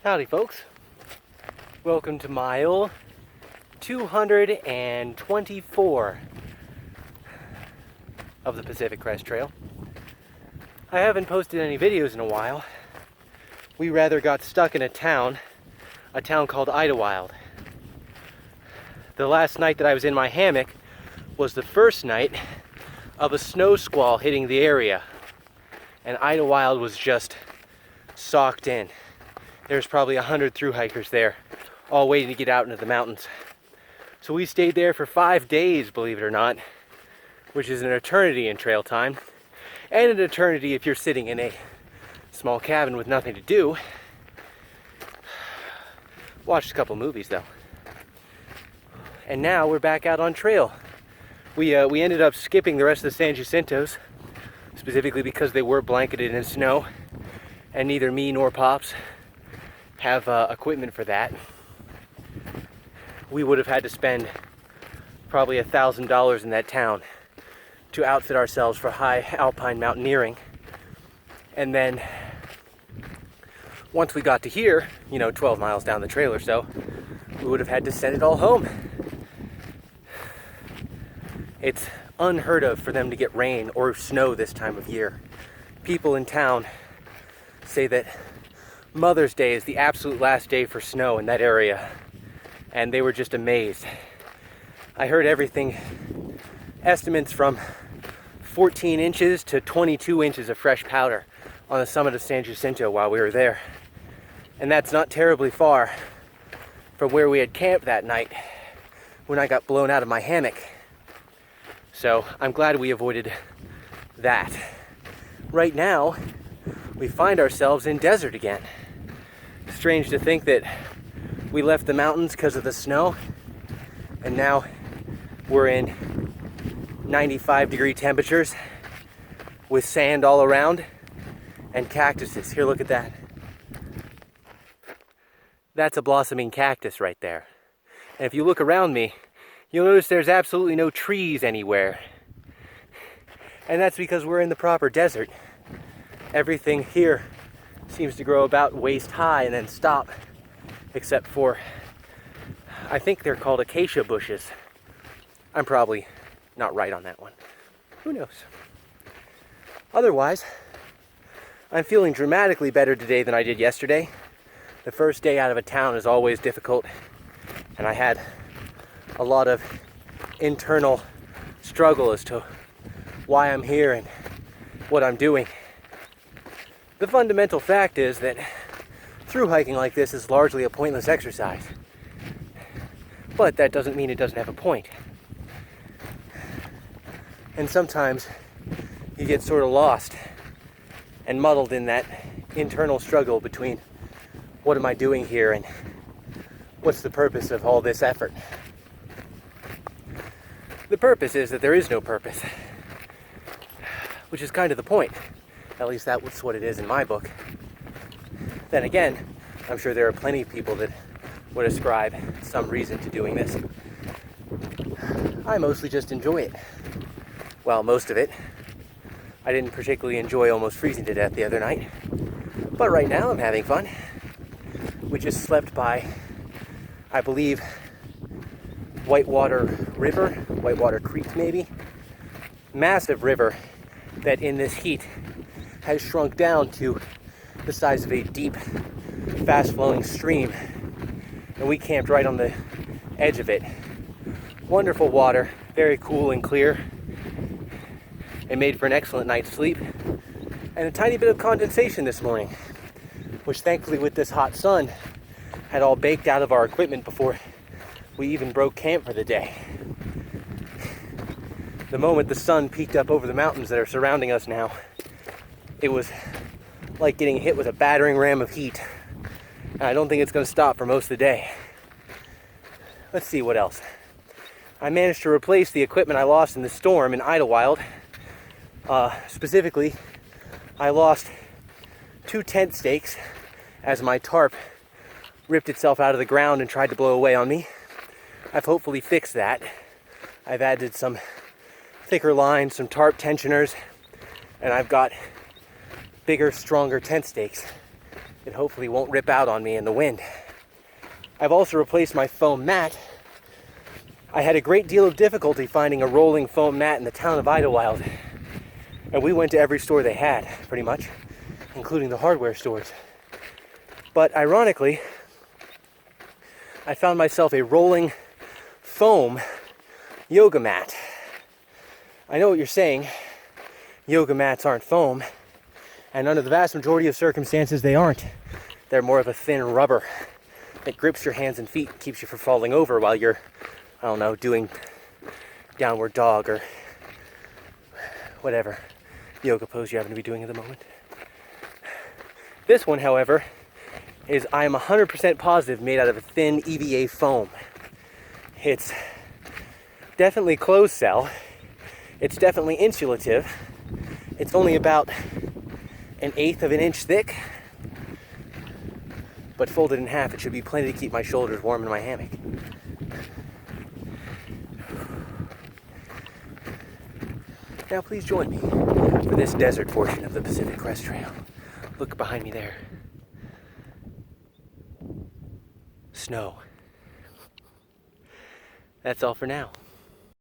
Howdy folks, welcome to mile 224 of the Pacific Crest Trail. I haven't posted any videos in a while. We rather got stuck in a town called Idyllwild. The last night that I was in my hammock was the first night of a snow squall hitting the area, and Idyllwild was just socked in. There's probably 100 thru hikers there, all waiting to get out into the mountains. So we stayed there for 5 days, believe it or not, which is an eternity in trail time, and an eternity if you're sitting in a small cabin with nothing to do. Watched a couple movies though. And now we're back out on trail. We ended up skipping the rest of the San Jacintos, specifically because they were blanketed in snow, and neither me nor Pops have equipment for that. We would have had to spend probably $1,000 in that town to outfit ourselves for high alpine mountaineering. And then once we got to here, 12 miles down the trail or so, we would have had to send it all home. It's unheard of for them to get rain or snow this time of year. People in town say that Mother's Day is the absolute last day for snow in that area, and they were just amazed. I heard everything, estimates from 14 inches to 22 inches of fresh powder on the summit of San Jacinto while we were there. And that's not terribly far from where we had camped that night when I got blown out of my hammock. So I'm glad we avoided that. Right now, we find ourselves in desert again. Strange to think that we left the mountains because of the snow, and now we're in 95-degree temperatures with sand all around and cactuses. Here, look at that. That's a blossoming cactus right there. And if you look around me, you'll notice there's absolutely no trees anywhere. And that's because we're in the proper desert. Everything here seems to grow about waist high and then stop, except for, I think they're called acacia bushes. I'm probably not right on that one. Who knows? Otherwise, I'm feeling dramatically better today than I did yesterday. The first day out of a town is always difficult, and I had a lot of internal struggle as to why I'm here and what I'm doing. The fundamental fact is that thru hiking like this is largely a pointless exercise. But that doesn't mean it doesn't have a point. And sometimes you get sort of lost and muddled in that internal struggle between what am I doing here and what's the purpose of all this effort. The purpose is that there is no purpose, which is kind of the point. At least that's what it is in my book. Then again, I'm sure there are plenty of people that would ascribe some reason to doing this. I mostly just enjoy it. Well, most of it. I didn't particularly enjoy almost freezing to death the other night. But right now I'm having fun. We just slept by, I believe, Whitewater Creek maybe. Massive river that in this heat has shrunk down to the size of a deep, fast-flowing stream. And we camped right on the edge of it. Wonderful water, very cool and clear. It made for an excellent night's sleep. And a tiny bit of condensation this morning, which thankfully with this hot sun had all baked out of our equipment before we even broke camp for the day. The moment the sun peeked up over the mountains that are surrounding us now, it was like getting hit with a battering ram of heat. And I don't think it's going to stop for most of the day. Let's see what else. I managed to replace the equipment I lost in the storm in Idyllwild. Specifically, I lost 2 tent stakes as my tarp ripped itself out of the ground and tried to blow away on me. I've hopefully fixed that. I've added some thicker lines, some tarp tensioners, and I've got bigger, stronger tent stakes. It hopefully won't rip out on me in the wind. I've also replaced my foam mat. I had a great deal of difficulty finding a rolling foam mat in the town of Idlewild. And we went to every store they had, pretty much, including the hardware stores. But ironically, I found myself a rolling foam yoga mat. I know what you're saying. Yoga mats aren't foam. And under the vast majority of circumstances, they aren't. They're more of a thin rubber that grips your hands and feet and keeps you from falling over while you're, I don't know, doing downward dog or whatever yoga pose you happen to be doing at the moment. This one, however, is, I'm 100% positive, made out of a thin EVA foam. It's definitely closed cell. It's definitely insulative. It's only about 1/8 of an inch thick, but folded in half, it should be plenty to keep my shoulders warm in my hammock. Now please join me for this desert portion of the Pacific Crest Trail. Look behind me there. Snow. That's all for now.